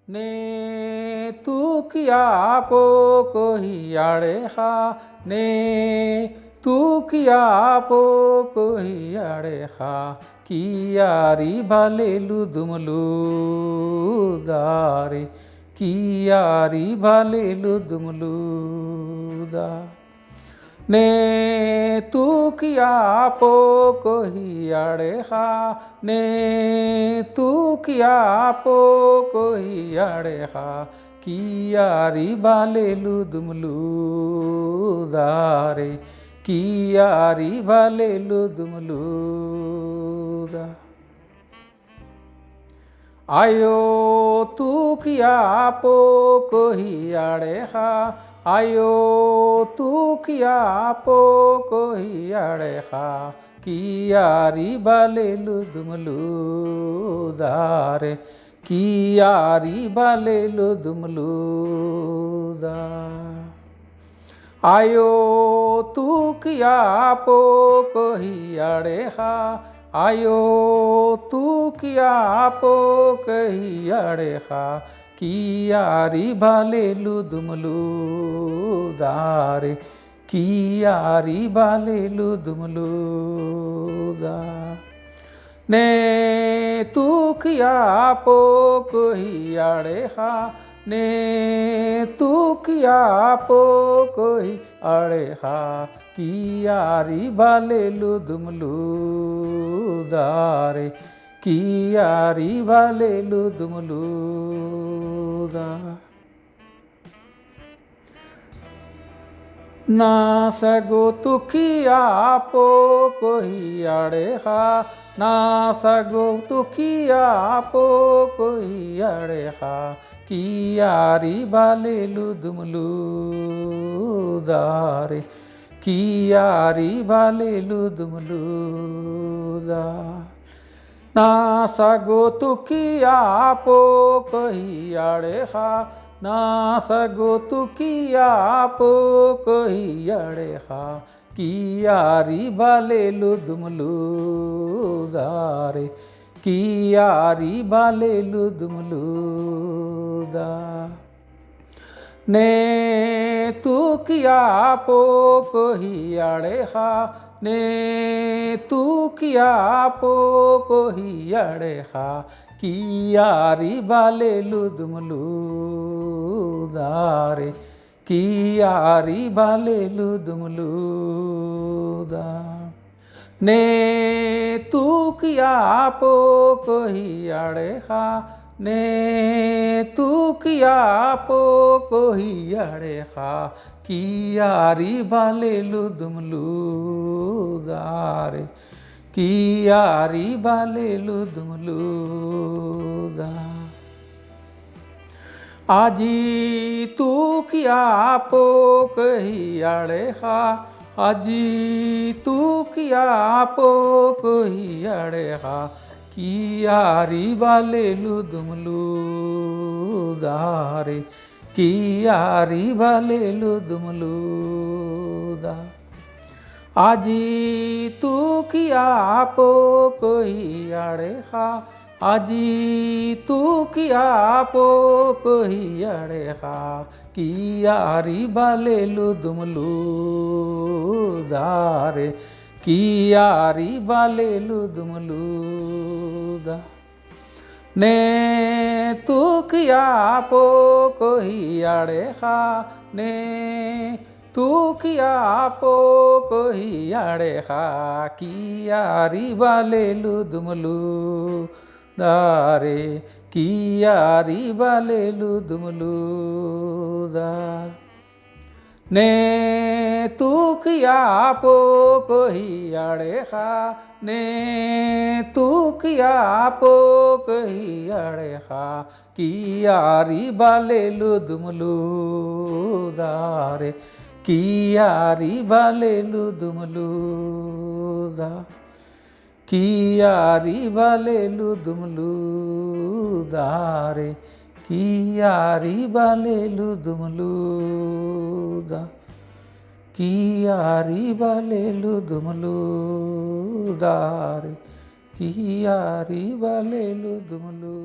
ने तू किया पो कोही आड़े खा ने तू किया पो कोही आड़े खा कियारी भालेलु दुमलु दारे कियारी भालेलु दुमलु दा ने तू किया पो कोही आड़े खा ने तू किया पो कोही आड़े खा कियारी भालेलु दुमलु दारे कियारी भालेलु दुमलु दा आयो तू किया पो कोही आड़े खा आयो तू किया पो कोही आड़े खा कियारी भालेलु दुमलु दारे कियारी भालेलु दुमलु दा आयो तू किया पो कोही आड़े खा आयो तू किया पो कोही आड़े खा कियारी भालेलु दुमलु दारे कियारी भालेलु दुमलु दा ने तू किया पो कोही आड़े खा ने तू किया पो कोही आड़े खा कियारी भालेलु दुमलु दारे कियारी भालेलु दुमलु दा ना सगो तू किया पो कोही आड़े खा ना सगो तू किया पो कोही आड़े खा कियारी भालेलु दुमलु दारे कियारी भालेलु दुमलु दा ना सगो तू किया पो कोही आड़े खा ना सगो तू किया पो कोही आड़े खा कियारी भालेलु दुमलु दारे कियारी भालेलु दुमलु दा ने तू किया पो कोही आड़े खा ने तू किया पो कोही आड़े खा कियारी भालेलु दुमलु दारे कियारी भालेलु दुमलु दा ने तू किया पो कोही आड़े खा ने तू किया पो कोही आड़े खा कियारी भालेलु दुमलु दारे कियारी भालेलु दुमलु दा आजी तू किया पो कोही आड़े खा आजी तू किया पो कोही आड़े खा कियारी भालेलु दुमलु दारे कियारी भालेलु दुमलु दा आजी तू किया पो कोही आड़े खा आजी तू किया पो कोही आड़े खा कियारी भालेलु दुमलु दारे कियारी भालेलु दुमलु दा ने तू किया पो कोही आड़े खा ने तू किया पो कोही आड़े खा कियारी भालेलु दुमलु दारे कियारी भालेलु दुमलु दा ने तू किया पो कोही आड़े खा ने तू किया पो कोही आड़े खा कियारी भालेलु दुमलु दारे कियारी भालेलु दुमलु दा कियारी भालेलु दुमलु दारे कियारी भालेलु दुमलु दा कियारी भालेलु दुमलु दारे कियारी भालेलु दुमलु